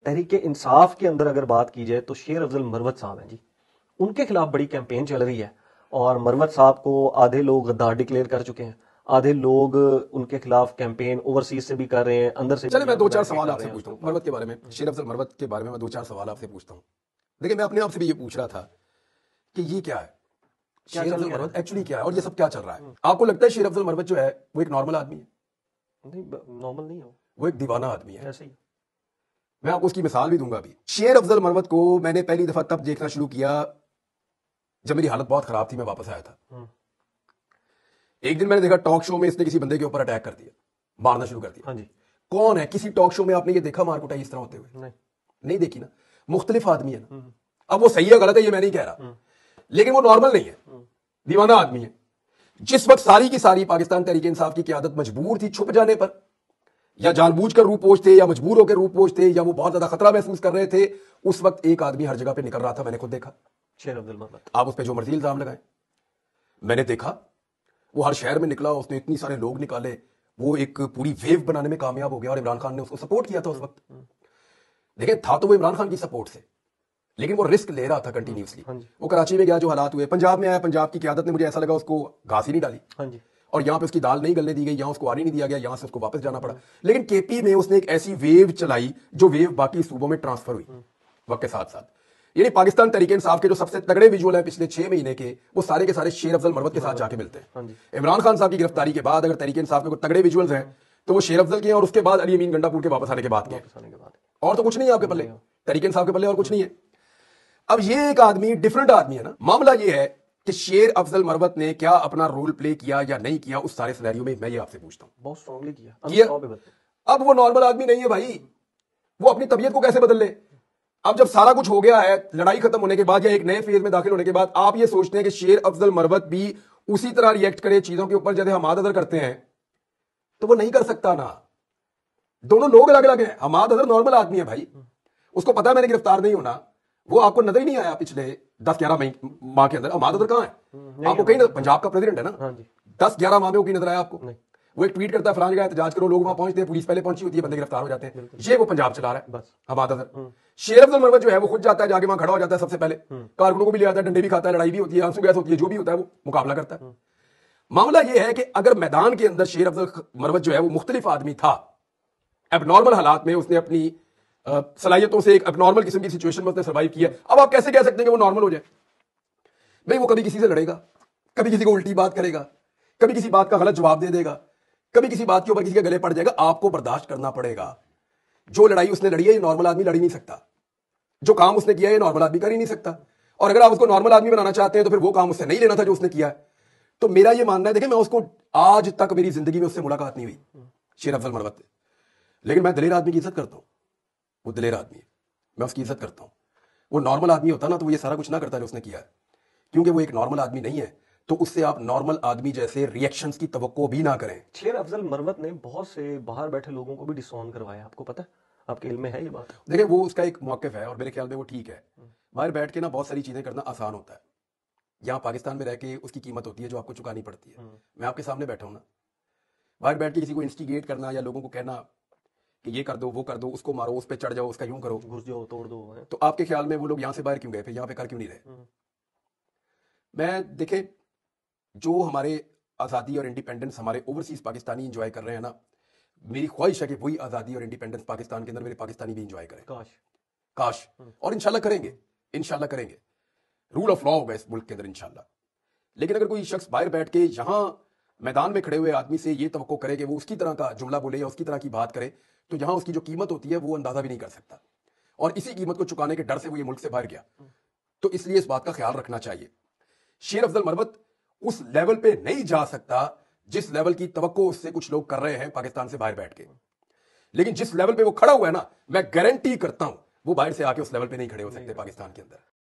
تحریک انصاف کے اندر اگر بات کی جائے تو شیر افضل مروت صاحب ہیں جی، ان کے خلاف بڑی کیمپین چل رہی ہے، اور مروت صاحب کو آدھے لوگ غدار ڈکلیئر کر چکے ہیں، آدھے لوگ ان کے خلاف کیمپین اوورسیز سے بھی کر رہے ہیں، اندر سے۔ چلے میں دو چار سوال آپ سے پوچھتا ہوں مروت کے بارے میں، شیر افضل مروت کے بارے میں دو چار سوال آپ سے پوچھتا ہوں۔ دیکھیں میں اپنے آپ سے بھی یہ پوچھ رہا تھا کہ یہ کیا ہے، شیر افضل مروت ایکچولی کیا ہے اور یہ سب کیا چل رہا ہے؟ آپ کو لگتا ہے شیر افضل مروت جو ہے وہ ایک نارمل آدمی ہے؟ نہیں، نارمل نہیں ہو، وہ ایک دیوانہ آدمی ہے۔ ایسے ہی میں آپ کو اس کی مثال بھی دوں گا ابھی۔ شیر افضل مروت کو میں نے پہلی دفعہ تب دیکھنا شروع کیا جب میری حالت بہت خراب تھی، میں واپس آیا تھا۔ ایک دن میں نے دیکھا ٹاک شو میں اس نے کسی بندے کے اوپر اٹیک کر دیا، مارنا شروع کر دیا۔ ہاں جی، کون ہے؟ کسی ٹاک شو میں آپ نے یہ دیکھا مار کٹائی اس طرح ہوتے ہوئے؟ نہیں دیکھی نا۔ مختلف آدمی ہے نا، اب وہ صحیح ہے غلط ہے یہ میں نہیں کہہ رہا، لیکن وہ نارمل نہیں ہے، دیوانہ آدمی ہے۔ جس وقت ساری کی ساری پاکستان تحریک انصاف کی قیادت مجبور تھی چھپ جانے پر، یا جان بوجھ کر روح پوش تھے، یا مجبور ہو کے روح پوش تھے، یا وہ بہت زیادہ خطرہ محسوس کر رہے تھے، اس وقت ایک آدمی ہر جگہ پہ نکل رہا تھا، میں نے خود دیکھا۔ شیر افضل مروت، آپ اس پہ جو مرضی الزام لگائیں، میں نے دیکھا وہ ہر شہر میں نکلا، اس نے اتنی سارے لوگ نکالے، وہ ایک پوری ویو بنانے میں کامیاب ہو گیا، اور عمران خان نے اس کو سپورٹ کیا تھا اس وقت۔ دیکھیں تھا تو وہ عمران خان کی سپورٹ سے، لیکن وہ رسک لے رہا تھا کنٹینیوسلی۔ وہ کراچی میں گیا، جو حالات ہوئے، پنجاب میں آیا، پنجاب کی قیادت نے مجھے ایسا لگا اس کو گھاس ہی نہیں ڈالی، اور یہاں پہ اس کی دال نہیں گلنے دی گئی، یہاں اس کو آنے نہیں دیا گیا، یہاں سے اس کو واپس جانا پڑا۔ لیکن کے پی میں اس نے ایک ایسی ویو چلائی جو ویو باقی صوبوں میں ٹرانسفر ہوئی وقت کے ساتھ ساتھ۔ یعنی پاکستان تحریک انصاف کے جو سب سے تگڑے ویژول ہیں پچھلے 6 مہینے کے، وہ سارے کے سارے شیر افضل مروت کے ساتھ جا کے ملتے ہیں۔ عمران خان صاحب کی گرفتاری کے بعد اگر تحریک انصاف میں کوئی تگڑے ویژولز ہیں تو وہ شیر افضل کے ہیں، اور اس کے بعد علی امین گنڈا پور کے واپس آنے کے بعد کے، اور تو کچھ نہیں ہے آپ کے پلے، تحریک انصاف کے پلے اور کچھ نہیں ہے۔ اب یہ ایک آدمی ڈیفرنٹ آدمی ہے نا۔ معاملہ یہ ہے کہ شیر افضل مروت نے کیا اپنا رول پلے کیا یا نہیں کیا اس سارے سینیریو میں، میں یہ آپ سے پوچھتا ہوں۔ بہت اسٹرانگلی کیا۔ اب وہ نارمل آدمی نہیں ہے بھائی، وہ اپنی طبیعت کو کیسے بدل لے؟ اب جب سارا کچھ ہو گیا ہے، لڑائی ختم ہونے کے بعد یا ایک نئے فیز میں داخل ہونے کے بعد، آپ یہ سوچتے ہیں کہ شیر افضل مروت بھی اسی طرح ریئیکٹ کرے چیزوں کے اوپر جیسے حماد اظہر کرتے ہیں، تو وہ نہیں کر سکتا نا۔ دونوں لوگ الگ الگ ہیں۔ حماد اظہر نارمل آدمی ہے بھائی، اس کو پتا ہے میں نے گرفتار نہیں ہونا، وہ آپ کو نظر ہی نہیں آیا پچھلے 10-11 ماہ کے اندر۔ حماد اظہر کہاں ہے؟ آپ کو کہیں پنجاب کا پریزیڈنٹ ہے نا، 10-11 ماہ میں وہ کہیں نظر آیا آپ کو؟ وہ ایک ٹویٹ کرتا ہے فلاں جگہ احتجاج کرو، لوگ وہاں پہنچتے ہیں، پولیس پہلے پہنچی ہوتی ہے، بندے گرفتار ہو جاتے ہیں، یہ وہ پنجاب چلا رہا ہے بس حماد اظہر۔ شیر افضل مروت جو ہے وہ خود جاتا ہے، جا کے وہاں کھڑا ہو جاتا ہے، سب سے پہلے کارکنوں کو بھی لے آتا ہے، ڈنڈے بھی کھاتا ہے، لڑائی بھی ہوتی ہے، آنسو گیس ہوتی ہے، جو بھی ہوتا ہے وہ مقابلہ کرتا ہے۔ معاملہ یہ ہے کہ اگر میدان کے اندر شیر افضل مروت جو ہے وہ مختلف آدمی تھا، اب نارمل حالات میں اس نے اپنی صلاحیتوں سے ایک اب نارمل قسم کی سچویشن میں اس نے سروائیو کیا، اب آپ کیسے کہہ سکتے ہیں کہ وہ نارمل ہو جائے؟ بھئی وہ کبھی کسی سے لڑے گا، کبھی کسی کو الٹی بات کرے گا، کبھی کسی بات کا غلط جواب دے دے گا، کبھی کسی بات کے اوپر کسی کے گلے پڑ جائے گا، آپ کو برداشت کرنا پڑے گا۔ جو لڑائی اس نے لڑی ہے یہ نارمل آدمی لڑ ہی نہیں سکتا، جو کام اس نے کیا ہے یہ نارمل آدمی کر ہی نہیں سکتا، اور اگر آپ اس کو نارمل آدمی بنانا چاہتے ہیں تو پھر وہ کام اس سے نہیں لینا تھا جو اس نے کیا ہے۔ تو میرا یہ ماننا ہے، دیکھیں میں اس کو آج تک میری زندگی میں اس سے ملاقات نہیں ہوئی شیر افضل مروت، لیکن میں دلیر آدمی کی عزت کرتا ہوں، وہ دلیر آدمی ہے، میں اس کی عزت کرتا ہوں۔ وہ نارمل آدمی ہوتا نا تو وہ یہ سارا کچھ نہ کرتا جو اس نے کیا ہے، کیونکہ وہ ایک نارمل آدمی نہیں ہے، تو اس سے آپ نارمل آدمی جیسے ریئیکشنز کی توقع بھی نہ کریں۔ شیر افضل مروت نے بہت سے باہر بیٹھے لوگوں کو بھی ڈسون کروایا، آپ کو پتہ ہے؟ آپ کے علم میں ہے یہ بات؟ دیکھیں وہ اس کا ایک موقف ہے اور میرے خیال میں وہ ٹھیک ہے۔ باہر بیٹھ کے نا بہت ساری چیزیں کرنا آسان ہوتا ہے، یہاں پاکستان میں رہ کے اس کی قیمت ہوتی ہے جو آپ کو چکانی پڑتی ہے۔ میں آپ کے سامنے بیٹھا ہوں نا، باہر بیٹھ کے کسی کو انسٹیگیٹ کرنا یا لوگوں کو کہنا کہ یہ کر دو وہ کر دو، اس کو مارو، اس پہ چڑھ جاؤ، اس کا یوں کرو، گھس جاؤ، توڑ دو، تو آپ کے خیال میں وہ لوگ یہاں سے باہر کیوں گئے پھر یہاں پہ کر کیوں نہیں رہے؟ میں دیکھیں جو ہمارے آزادی اور انڈیپینڈنس ہمارے اوورسیز پاکستانی انجوائے کر رہے ہیں نا، میری خواہش ہے کہ وہی آزادی اور انڈیپینڈنس پاکستان کے اندر میرے پاکستانی بھی انجوائے کریں، کاش، اور انشاءاللہ کریں گے، انشاءاللہ کریں گے۔ رول آف لا ہوگا اس ملک کے اندر انشاءاللہ۔ لیکن اگر کوئی شخص باہر بیٹھ کے یہاں میدان میں کھڑے ہوئے آدمی سے یہ توقع کرے کہ وہ اس کی طرح کا جملہ بولے یا اس کی طرح کی بات کرے، تو یہاں اس کی جو قیمت ہوتی ہے وہ اندازہ بھی نہیں کر سکتا، اور اسی قیمت کو چکانے کے ڈر سے وہ یہ ملک سے باہر گیا۔ تو اس لیے اس بات کا خیال رکھنا چاہیے، شیر افضل مروت اس لیول پہ نہیں جا سکتا جس لیول کی توقع اس سے کچھ لوگ کر رہے ہیں پاکستان سے باہر بیٹھ کے، لیکن جس لیول پہ وہ کھڑا ہوا ہے نا، میں گارنٹی کرتا ہوں وہ باہر سے آ کے اس لیول پہ نہیں کھڑے ہو سکتے پاکستان کے اندر۔